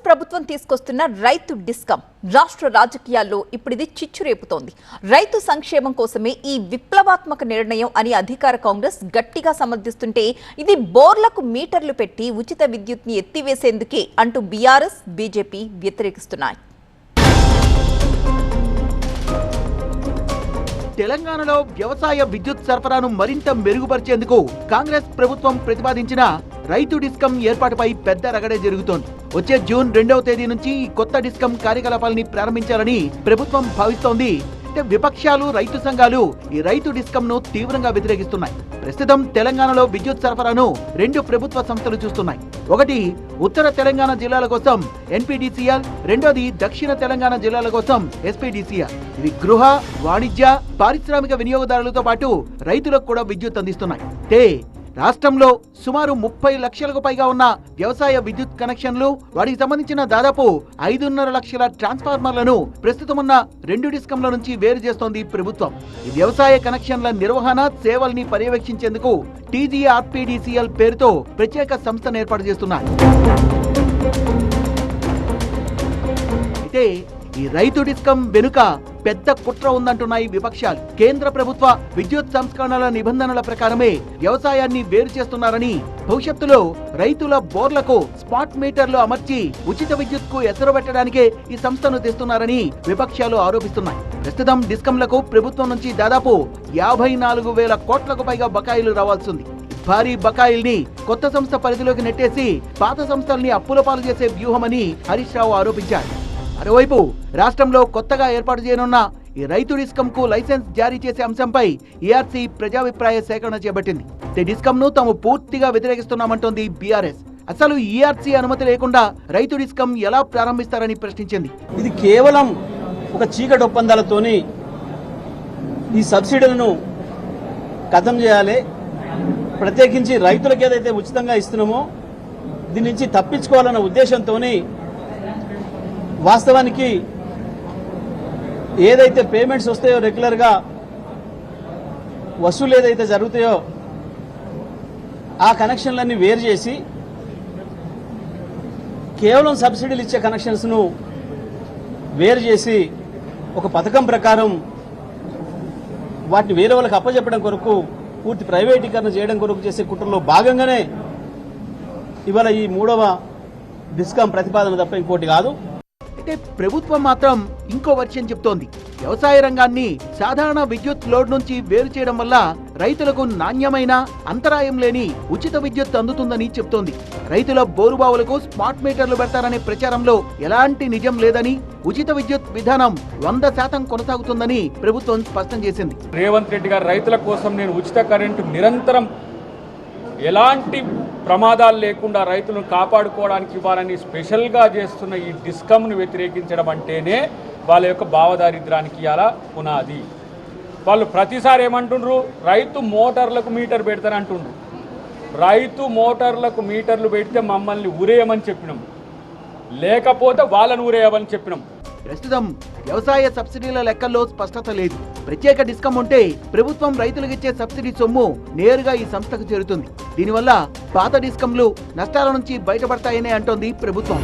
ప్రభుత్వం తీసుకొస్తున్న రైతు డిస్కమ్ రాష్ట్ర రాజకీయాల్లో ఇప్పుడు ఇది చిచ్చు రేపుతోంది. రైతు సంక్షేమం కోసమే ఈ విప్లవాత్మక నిర్ణయం అని అధికార కాంగ్రెస్ గట్టిగా సమర్థిస్తుంటే, ఇది బోర్లకు మీటర్లు పెట్టి ఉచిత విద్యుత్ని ఎత్తివేసేందుకే అంటూ బీఆర్ఎస్, బీజేపీ వ్యతిరేకిస్తున్నాయి. తెలంగాణలో వ్యవసాయ విద్యుత్ సరఫరాను మరింత మెరుగుపరిచేందుకు కాంగ్రెస్ ప్రభుత్వం ప్రతిపాదించిన రైతు డిస్కమ్ ఏర్పాటుపై పెద్ద రగడే జరుగుతోంది. వచ్చే జూన్ 2వ తేదీ నుంచి ఈ కొత్త డిస్కమ్ కార్యకలాపాలని ప్రారంభించాలని ప్రభుత్వం భావిస్తోంది. విపక్షాలు, రైతు సంఘాలు ఈ రైతు డిస్కమ్ ను తీవ్రంగా వ్యతిరేకిస్తున్నాయి. ప్రస్తుతం తెలంగాణలో విద్యుత్ సరఫరాను రెండు ప్రభుత్వ సంస్థలు చూస్తున్నాయి. ఒకటి ఉత్తర తెలంగాణ జిల్లాల కోసం ఎన్పీడీసీఎల్, రెండోది దక్షిణ తెలంగాణ జిల్లాల కోసం ఎస్పీడీసీఎల్. ఇవి గృహ, వాణిజ్య, పారిశ్రామిక వినియోగదారులతో పాటు రైతులకు కూడా విద్యుత్ అందిస్తున్నాయి. రాష్ట్రంలో సుమారు 30 లక్షలకు పైగా ఉన్న వ్యవసాయ విద్యుత్ కనెక్షన్లు, వాటికి సంబంధించిన దాదాపు 5.5 లక్షల ట్రాన్స్ఫార్మర్లను ప్రస్తుతం ఉన్న రెండు డిస్కంల నుంచి వేరు చేస్తోంది ప్రభుత్వం. ఈ వ్యవసాయ కనెక్షన్ల నిర్వహణ, సేవల్ని పర్యవేక్షించేందుకు టీజీఆర్పీడీసీఎల్ పేరుతో ప్రత్యేక సంస్థను ఏర్పాటు చేస్తున్నారు. అయితే ఈ రైతు డిస్కమ్ వెనుక పెద్ద కుట్ర ఉందంటున్నాయి విపక్షాలు. కేంద్ర ప్రభుత్వ విద్యుత్ సంస్కరణల నిబంధనల ప్రకారమే వ్యవసాయాన్ని వేరు చేస్తున్నారని, భవిష్యత్తులో రైతుల బోర్లకు స్మార్ట్ మీటర్లు అమర్చి ఉచిత విద్యుత్కు ఎసరబెట్టడానికే ఈ సంస్థను తెస్తున్నారని విపక్షాలు ఆరోపిస్తున్నాయి. ప్రస్తుతం డిస్కంలకు ప్రభుత్వం నుంచి దాదాపు 54,000 కోట్లకు పైగా బకాయిలు రావాల్సింది. భారీ బకాయిల్ని కొత్త సంస్థ పరిధిలోకి నెట్టేసి పాత సంస్థల్ని అప్పుల పాలు చేసే వ్యూహమని హరీష్ రావు ఆరోపించారు. మరోవైపు రాష్ట్రంలో కొత్తగా ఏర్పాటు చేయనున్న ఈ రైతు డిస్కమ్ కు లైసెన్స్ జారీ చేసే అంశంపై ఈఆర్సీ ప్రజాభిప్రాయ సేకరణ చేపట్టింది. ఈ డిస్కమ్ ను తాము పూర్తిగా వ్యతిరేకిస్తున్నామంటోంది బీఆర్ఎస్. అసలు ఈఆర్సీ అనుమతి లేకుండా రైతు డిస్కమ్ ఎలా ప్రారంభిస్తారని ప్రశ్నించింది. ఇది కేవలం ఒక చీకటి ఒప్పందాలతోని ఈ సబ్సిడీలను ఖతం చేయాలి. ప్రత్యేకించి రైతులకు ఏదైతే ఉచితంగా ఇస్తున్నామో దీని నుంచి తప్పించుకోవాలన్న ఉద్దేశంతో వాస్తవానికి ఏదైతే పేమెంట్స్ వస్తాయో, రెగ్యులర్గా వసూలు ఏదైతే జరుగుతాయో ఆ కనెక్షన్లన్నీ వేరు చేసి కేవలం సబ్సిడీలు ఇచ్చే కనెక్షన్స్ను వేరు చేసి ఒక పథకం ప్రకారం వాటిని వేరే వాళ్ళకి అప్పచెప్పడం కొరకు, పూర్తి ప్రైవేటీకరణ చేయడం కొరకు చేసే కుట్రలో భాగంగానే ఇవాళ ఈ 3వ డిస్కమ్ ప్రతిపాదన తప్ప ఇంకోటి కాదు. అయితే ప్రభుత్వం మాత్రం ఇంకో వర్షన్ చెప్తోంది. వ్యవసాయ రంగాన్ని సాధారణ విద్యుత్ లోడ్ నుంచి వేరు చేయడం వల్ల రైతులకు నాణ్యమైన, అంతరాయం లేని ఉచిత విద్యుత్ అందుతుందని చెప్తోంది. రైతుల బోరుబావులకు స్మార్ట్ మీటర్లు పెడతారనే ప్రచారంలో ఎలాంటి నిజం లేదని, ఉచిత విద్యుత్ విధానం 100% కొనసాగుతుందని ప్రభుత్వం స్పష్టం చేసింది. రేవంత్ రెడ్డి గారు రైతుల కోసం నేను ఉచిత కరెంటు నిరంతరం ఎలాంటి ప్రమాదాలు లేకుండా రైతులను కాపాడుకోవడానికి ఇవ్వాలని స్పెషల్గా చేస్తున్న ఈ డిస్కమ్ను వ్యతిరేకించడం అంటేనే వాళ్ళ యొక్క భావదారిద్రానికి ఇలా పునాది. వాళ్ళు ప్రతిసారి ఏమంటుండ్రు, రైతు మోటార్లకు మీటర్ పెడతారంటుండ్రు. రైతు మోటార్లకు మీటర్లు పెడితే మమ్మల్ని ఊరేయమని చెప్పినాం, లేకపోతే వాళ్ళని ఊరేయమని చెప్పినాం. ప్రస్తుతం వ్యవసాయ సబ్సిడీల లెక్కల్లో స్పష్టత లేదు. ప్రత్యేక డిస్కమ్ ఉంటే ప్రభుత్వం రైతులకు ఇచ్చే సబ్సిడీ సొమ్ము నేరుగా ఈ సంస్థకు చేరుతుంది. దీనివల్ల పాత డిస్కంలు నష్టాల నుంచి బయటపడతాయనే అంటోంది ప్రభుత్వం.